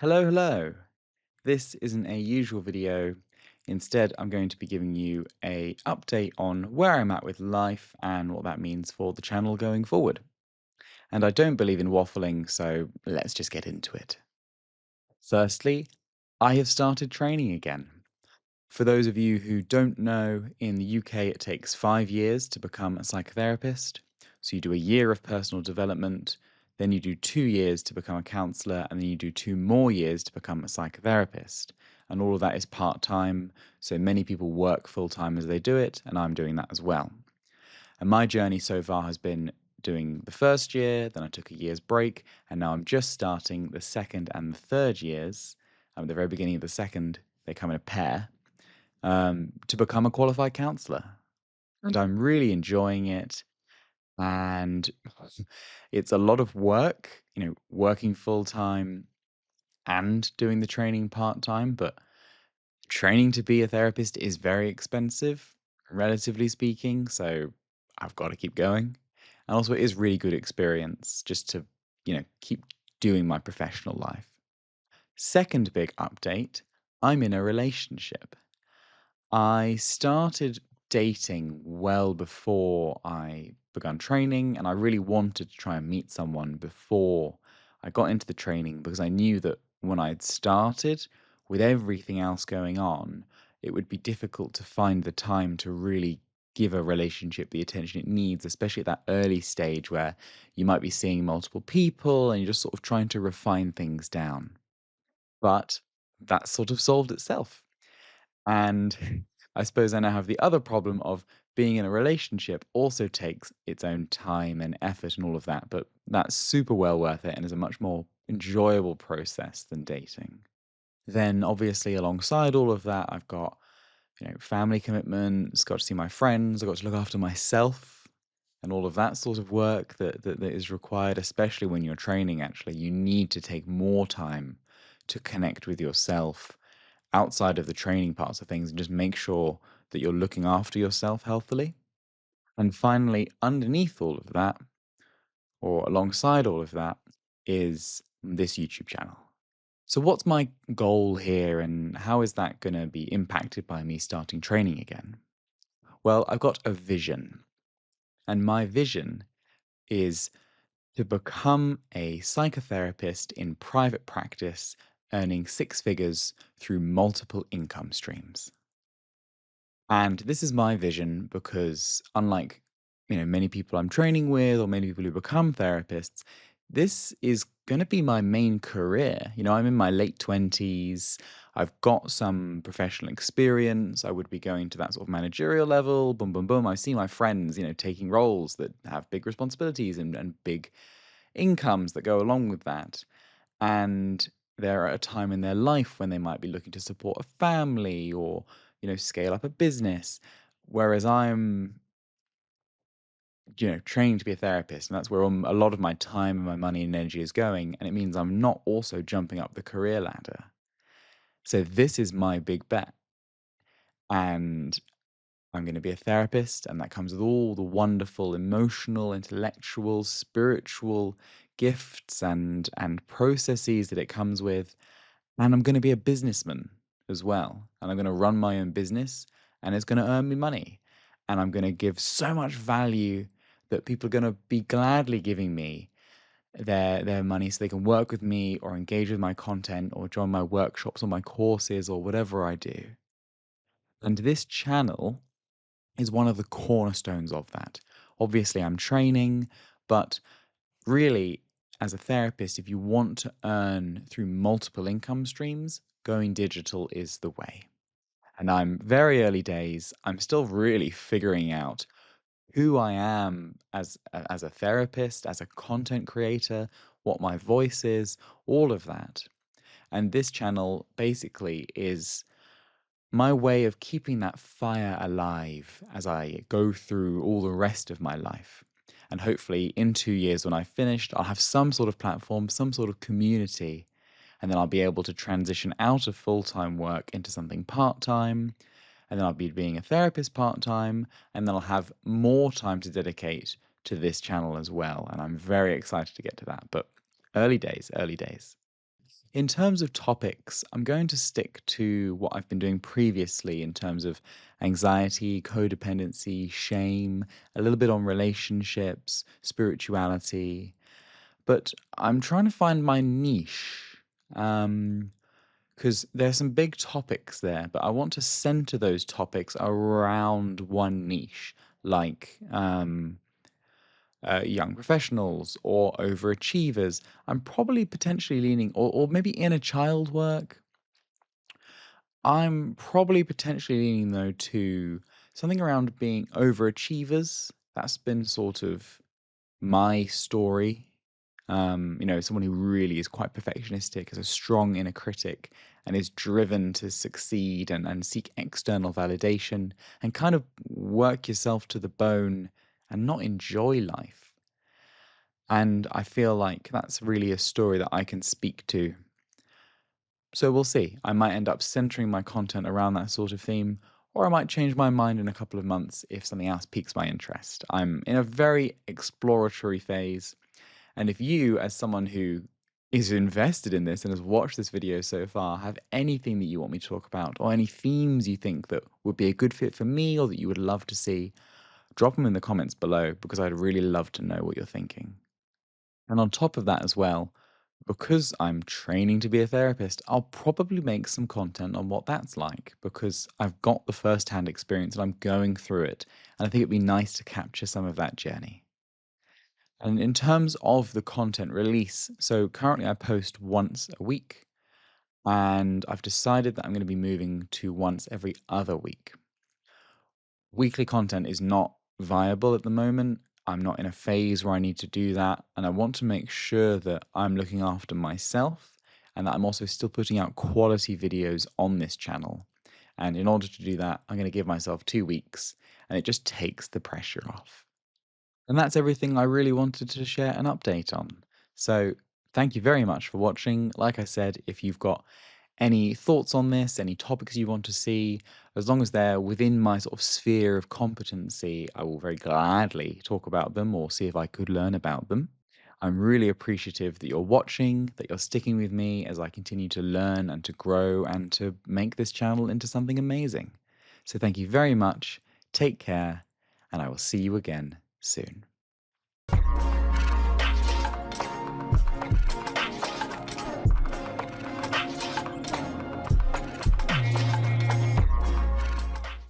Hello, hello. This isn't a usual video. Instead, I'm going to be giving you a update on where I'm at with life and what that means for the channel going forward. And I don't believe in waffling, so let's just get into it. Firstly, I have started training again. For those of you who don't know, in the UK it takes 5 years to become a psychotherapist. So you do a year of personal development, then you do 2 years to become a counselor, and then you do 2 more years to become a psychotherapist. And all of that is part time. So many people work full time as they do it, and I'm doing that as well. And my journey so far has been doing the first year, then I took a year's break, and now I'm just starting the second and the third years. At the very beginning of the second, they come in a pair to become a qualified counselor. And I'm really enjoying it. And it's a lot of work, working full time and doing the training part time. But training to be a therapist is very expensive, relatively speaking. So I've got to keep going. And also, it is really good experience just to, keep doing my professional life. Second big update, I'm in a relationship. I started dating well before I began training, and I really wanted to try and meet someone before I got into the training because I knew that when I'd started, with everything else going on, it would be difficult to find the time to really give a relationship the attention it needs, especially at that early stage where you might be seeing multiple people and you're just sort of trying to refine things down. But that sort of solved itself. And I suppose I now have the other problem of being in a relationship also takes its own time and effort and all of that, but that's super well worth it and is a much more enjoyable process than dating. Then obviously alongside all of that, I've got, family commitments, got to see my friends, I've got to look after myself and all of that sort of work that is required, especially when you're training actually. You need to take more time to connect with yourself outside of the training parts of things and just make sure that you're looking after yourself healthily. And finally, underneath all of that, or alongside all of that, is this YouTube channel. So, what's my goal here, and how is that going to be impacted by me starting training again? Well, I've got a vision, and my vision is to become a psychotherapist in private practice, earning six figures through multiple income streams. And this is my vision because unlike, many people I'm training with or many people who become therapists, this is going to be my main career. I'm in my late 20s. I've got some professional experience. I would be going to that sort of managerial level. Boom, boom, boom. I see my friends, taking roles that have big responsibilities and big incomes that go along with that. And they're at a time in their life when they might be looking to support a family or, scale up a business. Whereas I'm, trained to be a therapist, and that's where a lot of my time and my money and energy is going. And it means I'm not also jumping up the career ladder. So this is my big bet. And I'm going to be a therapist, and that comes with all the wonderful emotional, intellectual, spiritual gifts and processes that it comes with. And I'm gonna be a businessman as well, and I'm gonna run my own business, and it's gonna earn me money, and I'm gonna give so much value that people are gonna be gladly giving me their money so they can work with me or engage with my content or join my workshops or my courses or whatever I do. And this channel is one of the cornerstones of that. Obviously, I'm training, but really, as a therapist, if you want to earn through multiple income streams, going digital is the way. And I'm very early days. I'm still really figuring out who I am as a therapist, as a content creator, what my voice is, all of that. And this channel basically is my way of keeping that fire alive as I go through all the rest of my life. And hopefully, in 2 years, when I've finished, I'll have some sort of platform, some sort of community, and then I'll be able to transition out of full time work into something part time. And then I'll be being a therapist part time, and then I'll have more time to dedicate to this channel as well. And I'm very excited to get to that. But early days, early days. In terms of topics, I'm going to stick to what I've been doing previously in terms of anxiety, codependency, shame, a little bit on relationships, spirituality, but I'm trying to find my niche. Because there's some big topics there, but I want to center those topics around one niche, like young professionals or overachievers. I'm probably potentially leaning, or maybe inner child work. I'm probably potentially leaning though to something around being overachievers. That's been sort of my story. Someone who really is quite perfectionistic, has a strong inner critic, and is driven to succeed and seek external validation and kind of work yourself to the bone and not enjoy life. And I feel like that's really a story that I can speak to. So we'll see. I might end up centering my content around that sort of theme, or I might change my mind in a couple of months if something else piques my interest. I'm in a very exploratory phase. And if you, as someone who is invested in this and has watched this video so far, have anything that you want me to talk about, or any themes you think that would be a good fit for me or that you would love to see, drop them in the comments below because I'd really love to know what you're thinking. And on top of that as well, because I'm training to be a therapist, I'll probably make some content on what that's like because I've got the first-hand experience and I'm going through it. And I think it'd be nice to capture some of that journey. And in terms of the content release, so currently I post once a week, and I've decided that I'm going to be moving to once every other week. Weekly content is not viable at the moment. I'm not in a phase where I need to do that, and I want to make sure that I'm looking after myself and that I'm also still putting out quality videos on this channel. And in order to do that, I'm going to give myself 2 weeks, and it just takes the pressure off. And that's everything I really wanted to share an update on. So, thank you very much for watching. Like I said, if you've got any thoughts on this, any topics you want to see, as long as they're within my sort of sphere of competency, I will very gladly talk about them or see if I could learn about them. I'm really appreciative that you're watching, that you're sticking with me as I continue to learn and to grow and to make this channel into something amazing. So, thank you very much. Take care, and I will see you again soon.